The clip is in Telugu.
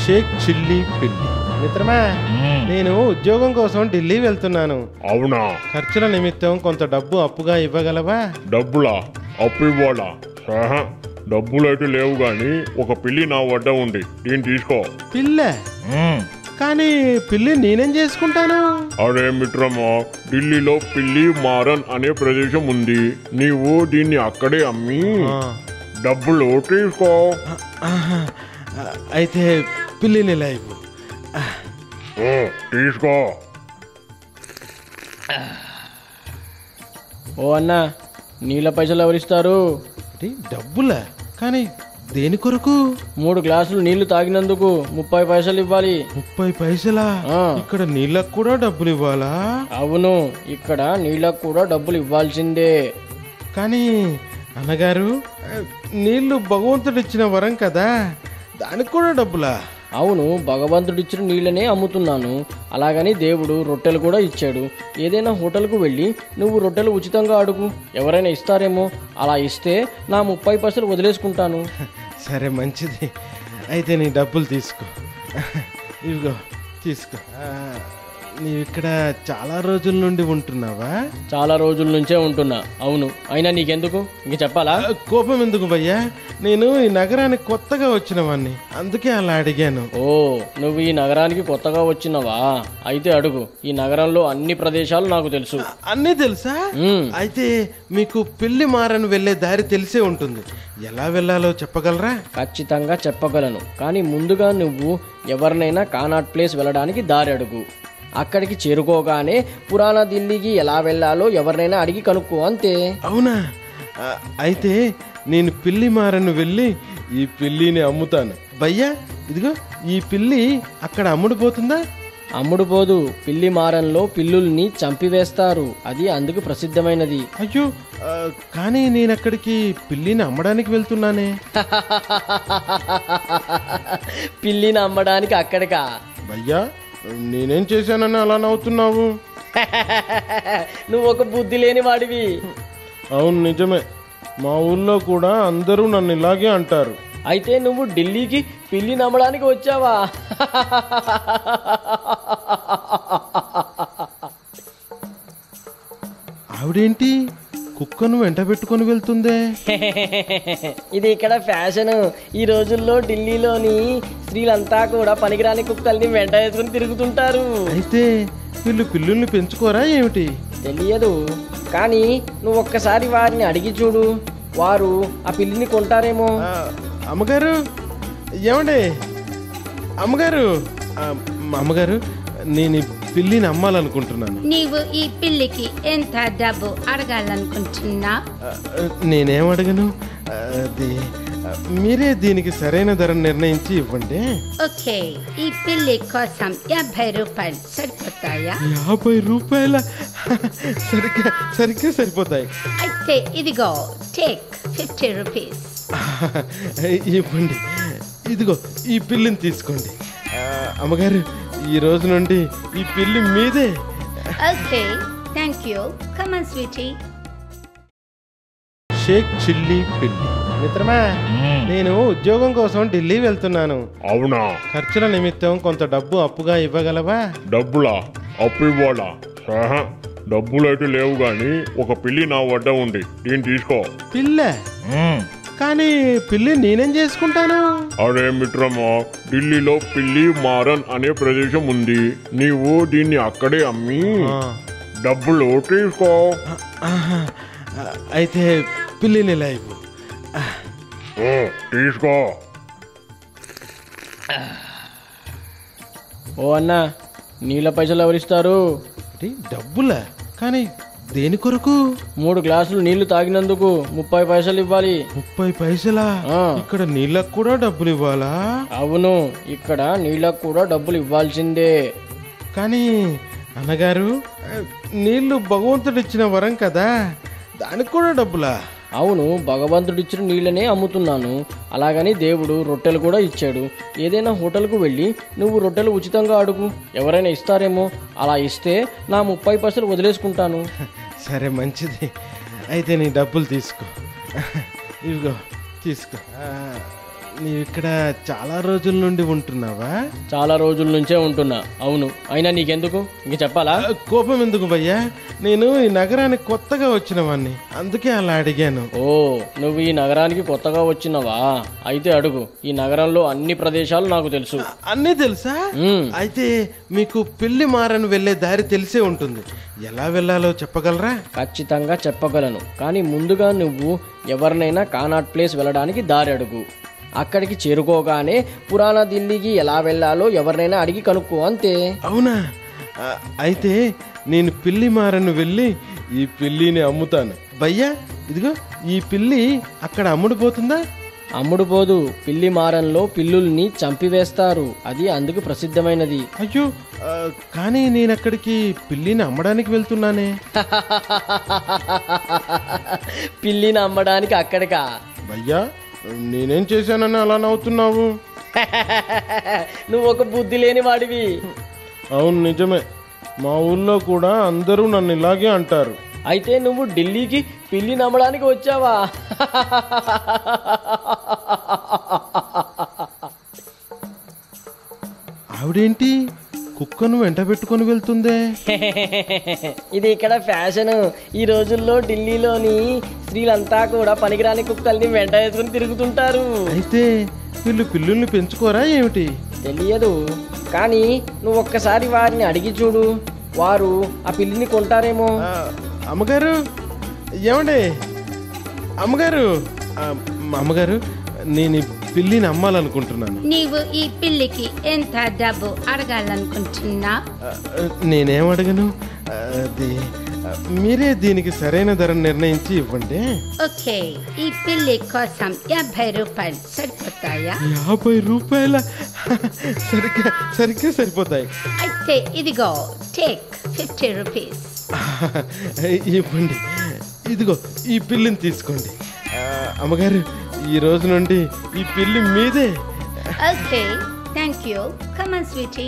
షేక్ చిల్లీ పిల్లి. మిత్రమా, నేను ఉద్యోగం కోసం ఢిల్లీ వెళ్తున్నాను. అవునా? ఖర్చుల నిమిత్తం కొంత డబ్బు అప్పుగా ఇవ్వగలవా? డబ్బులా? అప్పు ఇవ్వాలా? డబ్బులైతే లేవు గాని ఒక పిల్లి నా వద్ద ఉంది, దీన్ని తీసుకో. పిల్ల? కానీ పిల్లి నేనేం చేసుకుంటాను? అరే మిత్రమా, ఢిల్లీలో పిల్లి మారన్ అనే ప్రదేశం ఉంది. నీవు దీన్ని అక్కడే అమ్మి డబ్బులు తీసుకో. అయితే పిల్లిని లైవ్ తీసుకో. ఓ అన్నా, నీళ్ళ పైసలు ఎవరిస్తారు? డబ్బులా? కానీ దేని కొరకు? 3 గ్లాసులు నీళ్లు తాగినందుకు 30 పైసలు ఇవ్వాలి. 30 పైసలా? ఇక్కడ నీళ్ళకు కూడా డబ్బులు ఇవ్వాలా? అవును, ఇక్కడ నీళ్ళకు కూడా డబ్బులు ఇవ్వాల్సిందే. కానీ అన్నగారు, నీళ్లు భగవంతుడిచ్చిన వరం కదా, దానికి కూడా డబ్బులా? అవును, భగవంతుడిచ్చిన నీళ్ళనే అమ్ముతున్నాను. అలాగని దేవుడు రొట్టెలు కూడా ఇచ్చాడు. ఏదైనా హోటల్కు వెళ్ళి నువ్వు రొట్టెలు ఉచితంగా అడుగు, ఎవరైనా ఇస్తారేమో. అలా ఇస్తే నా 30 పైసలు వదిలేసుకుంటాను. సరే, మంచిది. అయితే నీ డబ్బులు తీసుకో. ఇదిగో తీసుకో. నీవు ఇక్కడ చాలా రోజుల నుండి ఉంటున్నావా? చాలా రోజుల నుంచే ఉంటున్నా. అవును, అయినా నీకెందుకు? ఇంక చెప్పాలా? కోపం ఎందుకు భయ్యా? నేను ఈ నగరానికి కొత్తగా వచ్చిన వాడిని, అందుకే అలా అడిగాను. ఓ, నువ్వు ఈ నగరానికి కొత్తగా వచ్చినవా? అయితే అడుగు. ఈ నగరంలో అన్ని ప్రదేశాలు నాకు తెలుసు. అన్నీ తెలుసా? అయితే మీకు పిల్లి మారని వెళ్లే దారి తెలిసే ఉంటుంది. ఎలా వెళ్ళాలో చెప్పగలరా? ఖచ్చితంగా చెప్పగలను. కానీ ముందుగా నువ్వు ఎవరినైనా కానాట్ ప్లేస్ వెళ్ళడానికి దారి అడుగు. అక్కడికి చేరుకోగానే పురాణ ఢిల్లీకి ఎలా వెళ్ళాలో ఎవరినైనా అడిగి కనుక్కో, అంతే. అవునా? అయితే నేను పిల్లి మారను వెళ్ళి ఈ పిల్లిని అమ్ముతాను. భయ్యా, ఇదిగో ఈ పిల్లి అక్కడ అమ్ముడుపోతుందా? అమ్ముడుపోదు. పిల్లి మారంలో పిల్లుల్ని చంపివేస్తారు. అది అందుకు ప్రసిద్ధమైనది. అయ్యో, కానీ నేను అక్కడికి పిల్లిని అమ్మడానికి వెళ్తున్నానే. పిల్లిని అమ్మడానికి అక్కడికా? భయ్యా, నేనేం చేశానని అలా నవ్వుతున్నావు? నువ్వు ఒక బుద్ధి లేని వాడివి. అవును, నిజమే. మా ఊళ్ళో కూడా అందరూ నన్ను ఇలాగే అంటారు. అయితే నువ్వు ఢిల్లీకి పిల్లిని అమ్మడానికి వచ్చావా? ఆవిడేంటి కుక్కను వెంట పెట్టుకొని వెళ్తుందే? ఇది ఇక్కడ ఫ్యాషన్. ఈ రోజుల్లో ఢిల్లీలోని స్త్రీలంతా కూడా పనికిరాని కుక్కల్ని వెంట వేసుకుని తిరుగుతుంటారు. అయితే వీళ్ళు పిల్లుల్ని పెంచుకోరా ఏమిటి? తెలియదు, కానీ నువ్వు ఒక్కసారి వారిని అడిగి చూడు. వారు ఆ పిల్లిని కొంటారేమో. అమ్మగారు, ఏమండి అమ్మగారు? అమ్మగారు, నేను పిల్లిని అమ్మాలనుకుంటున్నాను. నీవు ఈ పిల్లికి ఎంత డబ్బు అడగాలనుకుంటున్నా? నేనేం అడగను, అది మీరే దీనికి సరైన ధర నిర్ణయించి ఇవ్వండి. ఓకే, ఈ పిల్లి కోసం 50 రూపాయలు సరిపోతాయా? 50 రూపాయల? సరిగ్గా సరిపోతాయి. అయితే ఇదిగో, టేక్ 50 రూపీస్. ఇవ్వండి. ఇదిగో ఈ పిల్లిని తీసుకోండి. అమ్మగారు, ఈ రోజు నుండి ఈ పిల్లి మీదే. Okay, thank you. Come on sweetie. Sheikh Chilli పిల్లి. మిత్రమా, నేను ఉద్యోగం కోసం ఢిల్లీ వెళ్తున్నాను. అవునా? ఖర్చుల నిమిత్తం కొంత డబ్బు అప్పుగా ఇవ్వగలవా? డబ్బులా? అప్పు ఇవ్వాలా? డబ్బులైతే లేవు గాని ఒక పిల్లి నా వద్ద ఉంది, దీన్ని తీసుకో. పిల్ల? కానీ పిల్లి నేనేం చేసుకుంటాను? అరే మిత్రమా, ఢిల్లీలో పిల్లి మారన్ అనే ప్రదేశం ఉంది. నీవు దీన్ని అక్కడే అమ్మి డబ్బులు తీసుకో. అయితే పిల్లిని లైవ్ తీసుకో. ఓ అన్నా, నీళ్ళ పైసలు ఎవరిస్తారు? డబ్బులా? కానీ దేని కొరకు? 3 గ్లాసులు నీళ్లు తాగినందుకు 30 పైసలు ఇవ్వాలి. 30 పైసలా? ఇక్కడ నీళ్ళకు కూడా డబ్బులు ఇవ్వాలా? అవును, ఇక్కడ నీళ్ళకు కూడా డబ్బులు ఇవ్వాల్సిందే. కానీ అన్నగారు, నీళ్లు భగవంతుడిచ్చిన వరం కదా, దానికి కూడా డబ్బులా? అవును, భగవంతుడిచ్చిన నీళ్ళనే అమ్ముతున్నాను. అలాగని దేవుడు రొట్టెలు కూడా ఇచ్చాడు. ఏదైనా హోటల్కు వెళ్ళి నువ్వు రొట్టెలు ఉచితంగా అడుగు, ఎవరైనా ఇస్తారేమో. అలా ఇస్తే నా 30 పైసలు వదిలేసుకుంటాను. సరే, మంచిది. అయితే నీ డబ్బులు తీసుకో. ఇదిగో తీసుకో. నీవు ఇక్కడ చాలా రోజుల నుండి ఉంటున్నావా? చాలా రోజుల నుంచే ఉంటున్నా. అవును, అయినా నీకెందుకు? ఇంక చెప్పాలా? కోపం ఎందుకు భయ్యా? నేను ఈ నగరానికి కొత్తగా వచ్చిన వాడిని, అందుకే అలా అడిగాను. ఓ, నువ్వు ఈ నగరానికి కొత్తగా వచ్చినవా? అయితే అడుగు. ఈ నగరంలో అన్ని ప్రదేశాలు నాకు తెలుసు. అన్నీ తెలుసా? అయితే మీకు పిల్లి మారను వెళ్లే దారి తెలిసే ఉంటుంది. ఎలా వెళ్ళాలో చెప్పగలరా? ఖచ్చితంగా చెప్పగలను, కానీ ముందుగా నువ్వు ఎవరినైనా కానాట్ ప్లేస్ వెళ్ళడానికి దారి అడుగు. అక్కడికి చేరుకోగానే పురాణ ఢిల్లీకి ఎలా వెళ్ళాలో ఎవరినైనా అడిగి కనుక్కో, అంతే. అవునా? అయితే నేను పిల్లి మారను వెళ్ళి ఈ పిల్లిని అమ్ముతాను. భయ్యా, ఇదిగో ఈ పిల్లి అక్కడ అమ్ముడుపోతుందా? అమ్ముడుపోదు. పిల్లి మారంలో పిల్లుల్ని చంపివేస్తారు. అది అందుకు ప్రసిద్ధమైనది. అయ్యో, కానీ నేను అక్కడికి పిల్లిని అమ్మడానికి వెళ్తున్నానే. పిల్లిని అమ్మడానికి అక్కడికా? భయ్యా, నేనేం చేశానని అలా నవ్వుతున్నావు? నువ్వు ఒక బుద్ధి లేని వాడివి. అవును, నిజమే. మా ఊళ్ళో కూడా అందరూ నన్ను ఇలాగే అంటారు. అయితే నువ్వు ఢిల్లీకి పిల్లి నమ్మడానికి వచ్చావా? ఆవిడేంటి కుక్కను వెంట పెట్టుకొని వెళ్తుందే? ఇది ఇక్కడ ఫ్యాషన్. ఈ రోజుల్లో ఢిల్లీలోని స్త్రీలంతా కూడా పనికిరాని కుక్కల్ని వెంట వేసుకుని తిరుగుతుంటారు. అయితే వీళ్ళు పిల్లుల్ని పెంచుకోరా ఏమిటి? తెలియదు, కానీ నువ్వు ఒక్కసారి వారిని అడిగి చూడు. వారు ఆ పిల్లిని కొంటారేమో. అమ్మగారు, ఏమండి అమ్మగారు? అమ్మగారు, నేను ఈ పిల్లిని అమ్మాలనుకుంటున్నాను. నీవు ఈ పిల్లికి ఎంత డబ్బు అడగాలనుకుంటున్నా? నేనేం అడగను, అది మీరే దీనికి సరైన ధర నిర్ణయించి ఇవ్వండి. ఓకే, ఈ పిల్లి కోసం 50 రూపాయలు సరిపోతాయా? 50 రూపాయల? సరిగ్గా సరిపోతాయి. అయితే ఇదిగో, టేక్ 50 రూపీస్. ఇవ్వండి. ఇదిగో ఈ పిల్లిని తీసుకోండి. అమ్మగారు, ఈ రోజు నుండి ఈ పిల్లి మీదే. Okay, thank you. Come on Sweety.